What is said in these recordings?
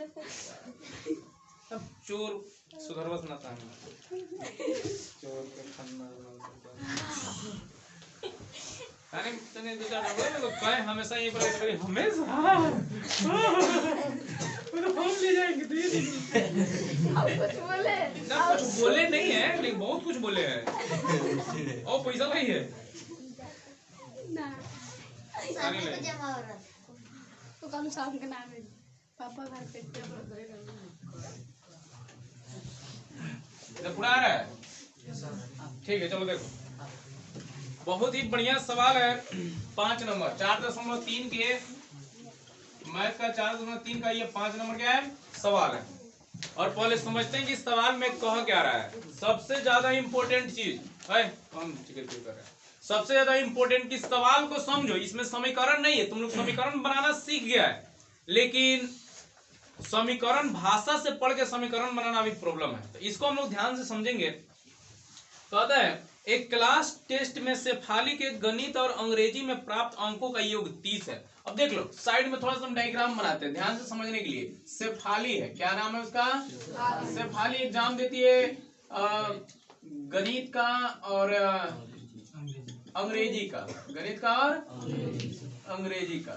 अब चोर सुधरवस ना था चोर के खन्ना अरे तने दो चार बोले तो कहे हमेशा ये पर करी हमेशा वो तो हम ले जाएंगे तो ये अब कुछ बोले ना कुछ बोले नहीं है लेकिन बहुत कुछ बोले हैं और पैसा नहीं है ना तो कल शाम के नाम है पापा घर पे पूरा आ रहा है ठीक है चलो देखो बहुत ही बढ़िया सवाल है 5 नंबर 4.3 के मैथ का 4.3 का ये 5 नंबर क्या है सवाल है। और पहले समझते हैं कि इस सवाल में कह क्या रहा है। सबसे ज्यादा इंपॉर्टेंट चीज है हम टिकट कर रहे हैं सबसे ज्यादा इंपॉर्टेंट कि सवाल को समझो। इसमें समीकरण नहीं है तुम लोग समीकरण बनाना सीख गया है लेकिन समीकरण भाषा से पढ़ के समीकरण बनाना भी प्रॉब्लम है। तो इसको हम लोग ध्यान से समझेंगे। कहता है एक क्लास टेस्ट में शेफाली के गणित और अंग्रेजी में प्राप्त अंकों का योग 30 है। अब देख लो साइड में थोड़ा सा हम डायग्राम बनाते हैं ध्यान से समझने के लिए। शेफाली है क्या नाम है उसका शेफाली एग्जाम देती है गणित का और अंग्रेजी का गणित का और अंग्रेजी का।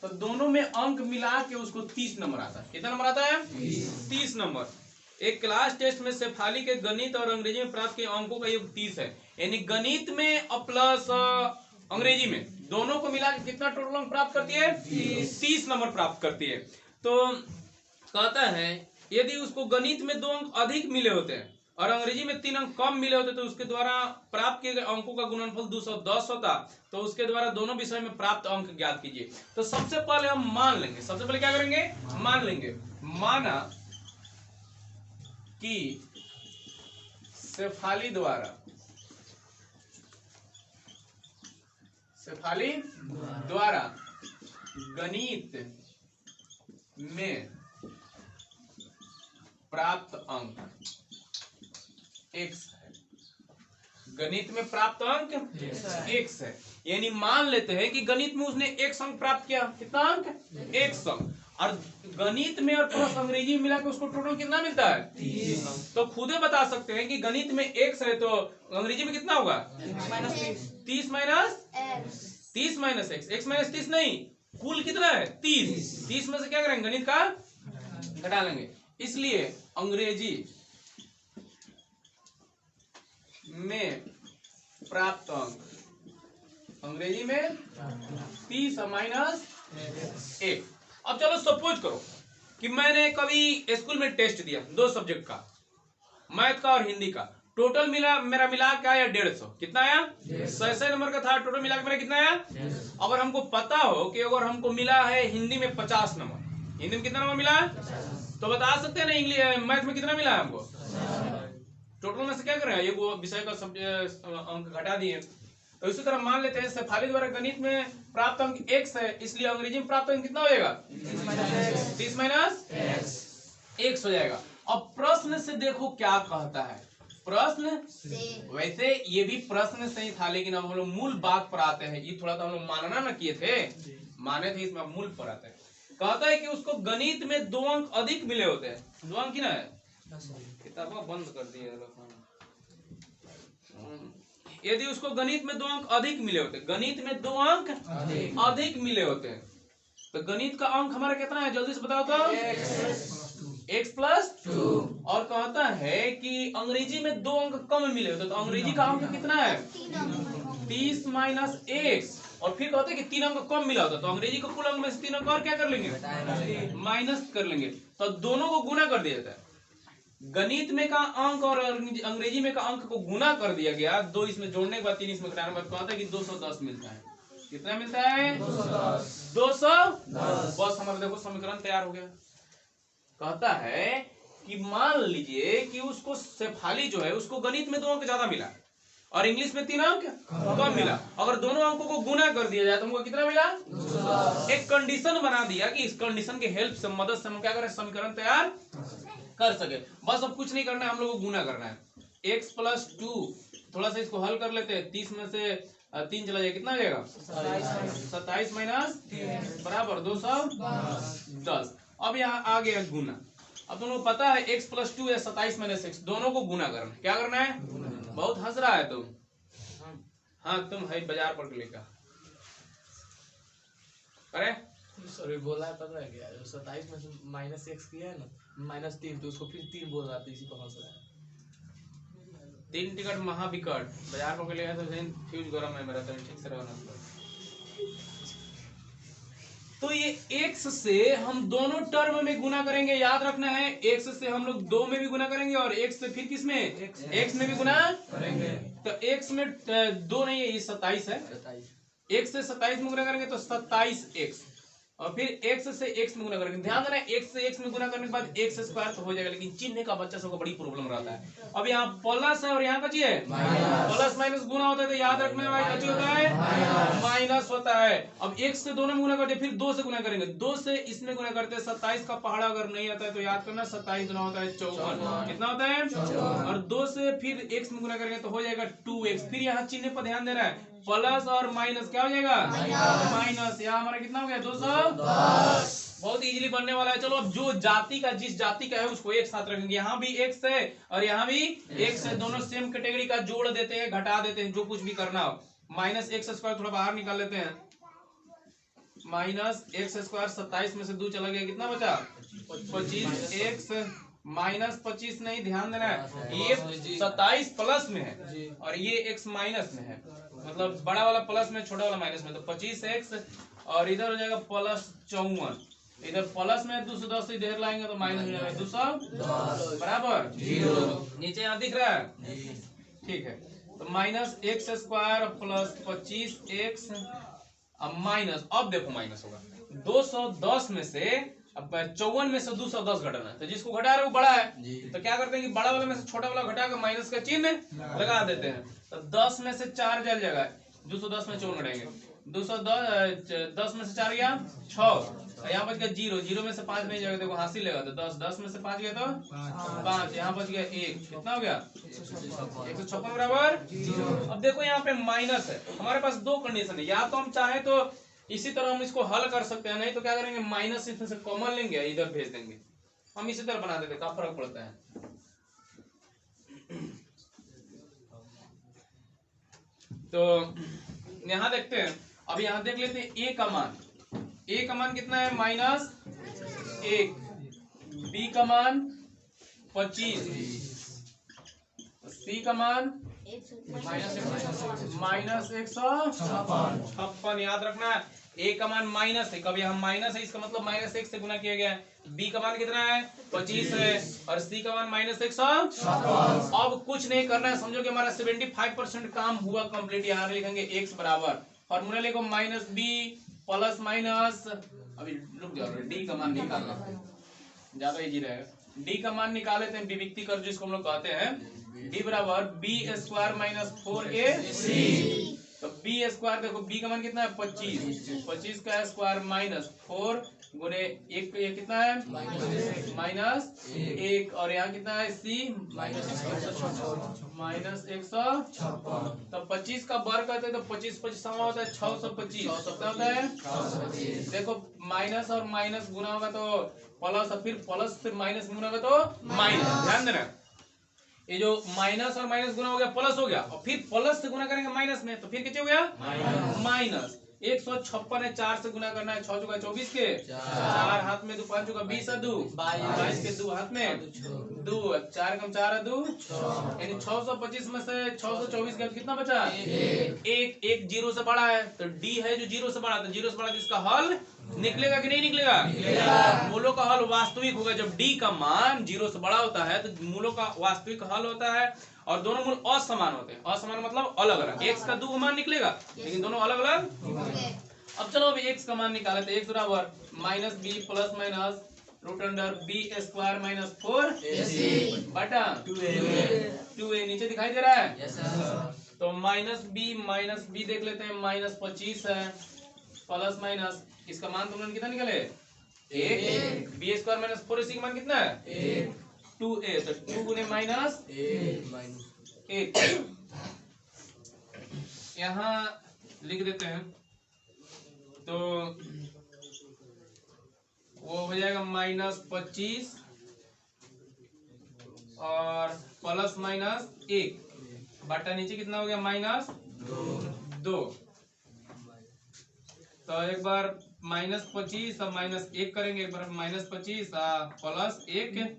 तो दोनों में अंक मिला के उसको 30 नंबर आता है। कितना नंबर आता है 30 नंबर। एक क्लास टेस्ट में शेफाली के गणित और अंग्रेजी में प्राप्त किए अंकों का योग 30 है। यानी गणित में और प्लस अंग्रेजी में दोनों को मिला के कितना टोटल अंक प्राप्त करती है 30 नंबर प्राप्त करती है। तो कहता है यदि उसको गणित में 2 अंक अधिक मिले होते हैं और अंग्रेजी में 3 अंक कम मिले होते तो उसके द्वारा प्राप्त किए गए अंकों का गुणनफल 210 होता। तो उसके द्वारा दोनों विषय में प्राप्त अंक ज्ञात कीजिए। तो सबसे पहले हम मान लेंगे सबसे पहले क्या करेंगे मान लेंगे। माना कि शेफाली द्वारा गणित में प्राप्त अंक x है। गणित में प्राप्त अंक x है। यानी मान लेते हैं कि गणित में उसने x अंक प्राप्त किया। कितना अंक x अंक। और गणित में और प्लस अंग्रेजी मिला के उसको टोटल कितना मिलता है 30। तो खुद ही बता सकते हैं कि गणित में x है तो अंग्रेजी में कितना होगा 30 माइनस x माइनस 30 नहीं कुल कितना है 30 में से क्या करेंगे गणित का घटा लेंगे। इसलिए अंग्रेजी में प्राप्त अंक अंग्रेजी में 30 माइनस 1। अब चलो सपोज करो कि मैंने कभी स्कूल में टेस्ट दिया 2 सब्जेक्ट का मैथ का और हिंदी का। टोटल मेरा मिला क्या आया 150। कितना आया 100 नंबर का था टोटल मिला के मेरा कितना आया। अगर हमको पता हो कि अगर हमको मिला है हिंदी में 50 नंबर हिंदी में कितना नंबर मिला तो बता सकते हैं ना इंग्लिश मैथ में कितना मिला है हमको। टोटल में से क्या करें ये वो विषय का सब्जेक्ट अंक घटा दिए। तो इसी तरह मान लेते हैं शेफाली द्वारा गणित में प्राप्त अंक x है इसलिए अंग्रेजी में प्राप्त अंक कितना हो जाएगा 30 माइनस x हो जाएगा। अब प्रश्न से देखो क्या कहता है। प्रश्न वैसे ये भी प्रश्न से ही था लेकिन अब हम लोग मूल बात पर आते हैं। ये थोड़ा सा हम लोग मानना ना किए थे माने थे इसमें मूल पर आते हैं। कहता है कि उसको गणित में 2 अंक अधिक मिले होते हैं। 2 अंक कितना है किताबा बंद कर दिए। यदि उसको गणित में 2 अंक अधिक मिले होते गणित में 2 अंक अधिक मिले होते हैं तो गणित का अंक हमारा कितना है जल्दी से बताओ तो x प्लस 2। और कहता है कि अंग्रेजी में 2 अंक कम मिले होते तो अंग्रेजी का अंक कितना है 30 माइनस x। और फिर कहते हैं कि 3 अंक कम मिला होता तो अंग्रेजी का कुल अंक में से 3 अंक और क्या कर लेंगे माइनस कर लेंगे। तो दोनों को गुना कर दिया जाता है। गणित में का अंक और अंग्रेजी में का अंक को गुना कर दिया गया 2 इसमें जोड़ने के बाद 3 इसमें घटाने के बाद कहता है कि 210 मिलता है। कितना मिलता है 210। बस हमारा देखो समीकरण तैयार हो गया। कहता है कि मान लीजिए कि उसको शेफाली जो है उसको गणित में 2 अंक ज्यादा मिला और इंग्लिश में 3 अंक कम मिला। अगर दोनों अंकों को गुना कर दिया जाए तो हमको कितना मिला। एक कंडीशन बना दिया कि इस कंडीशन के हेल्प से मदद से हम क्या करें समीकरण तैयार कर सके। बस अब कुछ नहीं करना है हम लोग को गुना करना है। x प्लस 2 थोड़ा सा इसको हल कर लेते हैं। 30 में से 3 चला जाए कितना हो जाएगा 27 माइनस बराबर 210। अब अब यहाँ आ गया गुना। अब तुम लोग पता है x प्लस 2 है 27 माइनस x, दोनों को गुना करना है। क्या करना है? बहुत हंस रहा है तुम। हाँ तुम है बाजार पर लेकर अरे सॉरी बोला है, पता है क्या, 27 में से माइनस एक्स किया है ना, -3, तो उसको फिर 3 बोल रहा था, इसी पर हंस रहा है। 3 टिकट महाविकट बाजार पर ले गया तो फ्यूज गरम है मेरा, तो ठीक से रहना। तो ये x से हम दोनों टर्म में गुना करेंगे, याद रखना है। x से हम लोग 2 में भी गुना करेंगे और x से फिर किस में? x में भी गुना करेंगे। तो x में 2 नहीं है, ये 27 है। 1 से 27 में गुना करेंगे तो 27x, और फिर x से x में गुना करेंगे। ध्यान देना x से x में गुना करने के बाद x स्क्वायर तो हो जाएगा, लेकिन चिन्ह का बच्चा सबको बड़ी प्रॉब्लम रहता है। अब यहाँ प्लस है और यहाँ कची है प्लस माइनस गुना होता है, तो याद रखना है कची होता है माइनस होता है। अब x से दोनों में गुना करते फिर 2 से गुना करेंगे, 2 से इसमें गुना करते हैं। 27 का पहाड़ा अगर नहीं आता है तो याद करना 27 गुना होता है 54, कितना होता है? और 2 से फिर x में गुना करेंगे तो हो जाएगा 2x। फिर यहाँ चिन्ह पर ध्यान देना है, प्लस और माइनस क्या हो जाएगा माइनस। यहाँ हमारा कितना हो गया 210। बहुत इजीली बनने वाला है। चलो अब जो जाति का जिस जाति का है उसको एक साथ रखेंगे। यहाँ भी x है और यहाँ भी x है, दोनों सेम कैटेगरी का जोड़ देते हैं, घटा देते हैं, जो कुछ भी करना हो। माइनस एक्स स्क्वायर थोड़ा बाहर निकाल लेते हैं, माइनस एक्स स्क्वायर 27 में से 2 चला गया, कितना बचा 25x माइनस 25 नहीं, ध्यान देना है ये 27 प्लस में है और ये x माइनस में है, मतलब बड़ा वाला प्लस में छोटा वाला माइनस में, तो 25x और इधर हो जाएगा प्लस 54। इधर प्लस में 210 से इधर लाएंगे तो माइनस हो जाएगा 210 बराबर 0। नीचे यहाँ दिख रहा है, ठीक है। तो minus x square plus 25x अब माइनस, अब देखो माइनस होगा 210 में से, अब 54 में से 210 घटाना है, तो जिसको घटा रहे हैं वो बड़ा है, तो क्या करते हैं कि बड़ा वाला में से छोटा वाला घटा के माइनस का चिन्ह लगा देते हैं। तो 10 में से 4 जल जाएगा, 210 में 54 घटाएंगे, 210 में से 4 गया 6, यहाँ बच गया 0, 0 में से 5 नहीं जाएगा, देखो हासिल लेगा तो 10 में से 5 गया तो 5, यहाँ बच गया 1, कितना हो गया 156 बराबर 0। अब देखो यहाँ पे माइनस है, हमारे पास 2 कंडीशन है, या तो हम चाहे तो इसी तरह हम इसको हल कर सकते हैं, नहीं तो क्या करेंगे माइनस इसमें से कॉमन लेंगे इधर भेज देंगे, हम इसी तरह बना देते, क्या फर्क पड़ता है। तो यहाँ देखते हैं, अब यहाँ देख लेते हैं a का मान, a का मान कितना है -1, b का मान 25, c का मान -156। याद रखना है a का मान माइनस है, कभी हम माइनस है इसका मतलब -1 से गुना किया गया है। b का मान कितना है 25 है और c का मान -156। अब कुछ नहीं करना है, समझो कि हमारा 75% काम हुआ कंप्लीट। यहाँ लिखेंगे x बराबर, फॉर्मूला लिखो -b प्लस माइनस, अभी रुक जाओ, d का मान निकालना ज्यादा इजी रहेगा। d का मान निकाले थे विविक्ति कर जिसको हम लोग कहते हैं, d बराबर b स्क्वायर माइनस 4ac। तो b स्क्वायर देखो b का मान कितना है 25 का स्क्वायर माइनस 4 गुने 1, ये कितना है -1, और यहाँ कितना है c -156। तो 25 का वर्ग करते तो 25 25 होता है 625, कितना होता है देखो माइनस और माइनस गुना होगा तो प्लस, और फिर प्लस फिर माइनस गुना होगा तो माइनस। ध्यान देना ये जो माइनस और माइनस गुना हो गया प्लस हो गया, और फिर प्लस से गुना करेंगे माइनस में तो फिर कितना हो गया माइनस। 156 है, 4 से गुना करना है, 6 चौका 24 के 4 हाथ में 2, 5 चौका 20 है 2, 22 के 2 हाथ में 2, 4 कम 4 है 2, यानी 625 में से 624 के कितना बचा एक 0 से बड़ा है, तो d है जो 0 से बड़ा, तो 0 से बड़ा इसका हल निकलेगा कि नहीं निकलेगा? मूलों का हल वास्तविक होगा। जब d का मान 0 से बड़ा होता है तो मूलों का वास्तविक हल होता है, और दोनों मूल असमान होते हैं। असमान मतलब अलग अलग, x का 2 मान निकलेगा लेकिन दोनों अलग अलग। अब चलो अभी x का मान निकाले, तो x बराबर -b plus minus root under b square minus 4 बटा 2a नीचे दिखाई दे रहा है। तो -b देख लेते हैं, -25 है प्लस माइनस, इसका मान तुम लोग कितना निकले 1, b स्क्वायर माइनस 4ac का मान कितना है 2a, तो 2 गुने -1 यहाँ लिख देते हैं। तो वो हो जाएगा -25 और +-1 बटा नीचे कितना हो गया -2। तो एक बार -25 और -1 करेंगे, एक बार -25 +1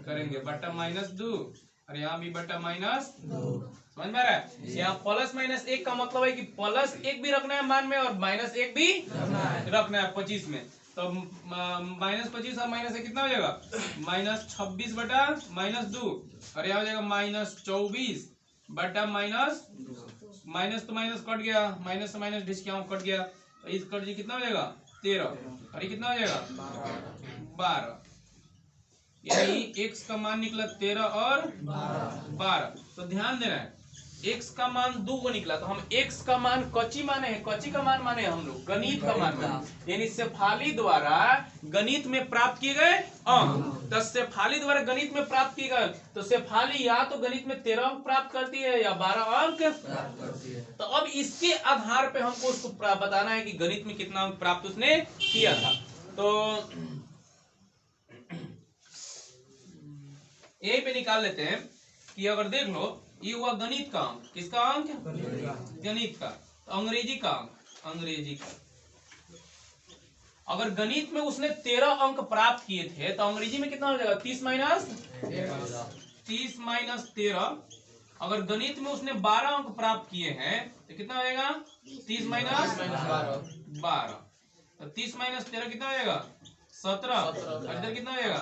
करेंगे बटा -2 और यहाँ भी बटा -2। समझ में आ रहा है? यहाँ +-1 का मतलब है कि +1 भी रखना है मान में और -1 भी रखना है 25 में। तो -25 और -1 कितना हो जाएगा -26 बटा -2 और यहाँ हो जाएगा -24 बटा माइनस तो माइनस कट गया, माइनस से माइनस डिस्काउंट कट गया, तो इस कट जी कितना हो जाएगा 13 और ये कितना हो जाएगा 12। यानी x का मान निकला 13 और 12। तो ध्यान देना है x का मान 2 को निकला, तो हम x का मान कच्ची माने हैं, कच्ची का मान माने हम लोग गणित का मान माने, यानी शेफाली द्वारा गणित में प्राप्त किए गए अंक। तो शेफाली द्वारा गणित में प्राप्त किए गए, तो शेफाली या तो गणित में 13 अंक प्राप्त करती है या 12 अंक प्राप्त करती है। तो अब इसके आधार पे हमको उसको बताना है कि गणित में कितना अंक प्राप्त उसने किया था। तो यही पे निकाल लेते हैं कि अगर देख लो ये हुआ गणित का अंक, किसका अंक गणित का, तो अंग्रेजी का अंक, अंग्रेजी का। अगर गणित में उसने 13 अंक प्राप्त किए थे तो अंग्रेजी में कितना हो जाएगा 30 माइनस 13। अगर गणित में उसने 12 अंक प्राप्त किए हैं तो कितना हो जाएगा 30 माइनस 12। तो 30 माइनस 13 कितना हो जाएगा 17 और इधर कितना हो जाएगा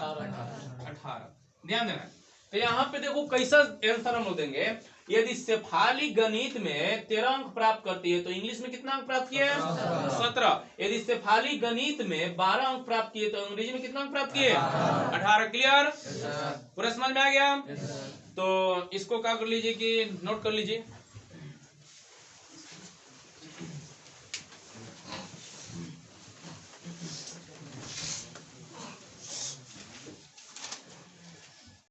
18। ध्यान देना। तो यहाँ पे देखो कैसा आंसर हम लोग देंगे। यदि शेफाली गणित में 13 अंक प्राप्त करती है तो इंग्लिश में कितना अंक प्राप्त किए 17। यदि शेफाली गणित में 12 अंक प्राप्त किए तो अंग्रेजी में कितना अंक प्राप्त किए 18। क्लियर, पूरा समझ में आ गया? तो इसको क्या कर लीजिए कि नोट कर लीजिए।